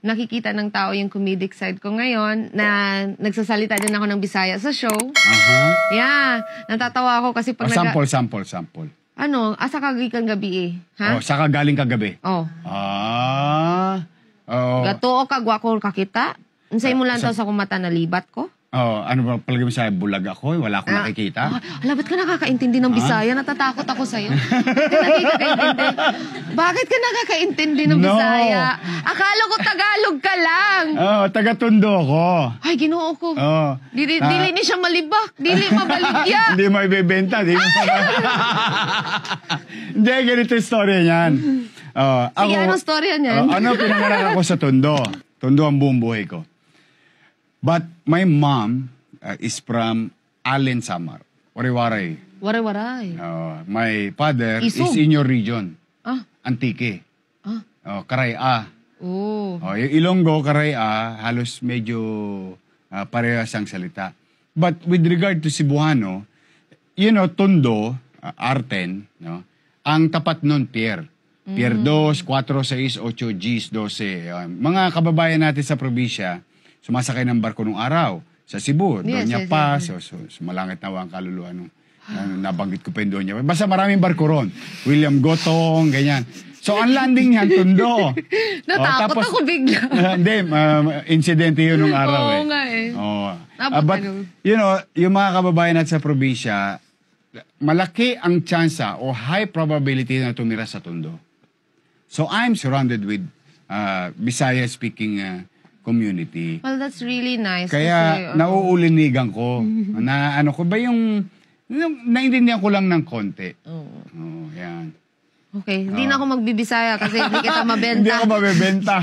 nakikita ng tao yung comedic side ko ngayon, na nagsasalita din ako ng Bisaya sa show. Yeah. Natatawa ako kasi pag sample. Ano, asa kagikan gabi eh. Ha? Oh, saka galing kagabi. Oh. Gatuo ka, gwako kakita. Unsay mo lang sa kumata na libat ko? Oh, ano ba palagi mo sa bulag ako? Wala akong nakikita. Ba't ka nakakaintindi ng Bisaya? Natatakot ako sa'yo. Bakit ka nakakaintindi ng Bisaya? Akala ko Tagalog ka lang. Taga-Tondo ako. Ay, Ginoo ko. Dili ni siya malibak. Dili mabaligya. Hindi mo ibebenta. Hindi, ganito yung story niyan. Sige, anong storya niyan? Pinanganak ako sa Tondo. Tondo ang buong buhay ko. But my mom is from Allen Samar, Waray-Waray. Waray-Waray. My father is in your region. Antique. Karay-A. Yung Ilonggo, Karay-A, halos medyo parehas ang salita. But with regard to Cebuano, you know, Tondo, Arten, no? Ang tapat nun, Pier 2, 4, 6, 8, Gs, 12. Mga kababayan natin sa probinsya, sumasakay ng barko nung araw sa Cebu. Doon niya pa. So, malangit na ang kaluluwa nung nabanggit ko pa doon niya. Basta maraming barko ron. William Gotong, ganyan. So, ang landing niyan, Tondo. Natakot ako bigla. Hindi, insidente yun nung araw Oo nga eh. But, you know, yung mga kababayan natin sa probinsya, malaki ang tsansa o high probability na tumira sa Tondo. So, I'm surrounded with Bisaya-speaking community. Well, that's really nice. Kaya nauulinigan ko na ano ko ba yung naintindihan ko lang ng konti. Yan. Okay, hindi na ako magbibisaya kasi hindi kita mabenta. Hindi ako mabebenta.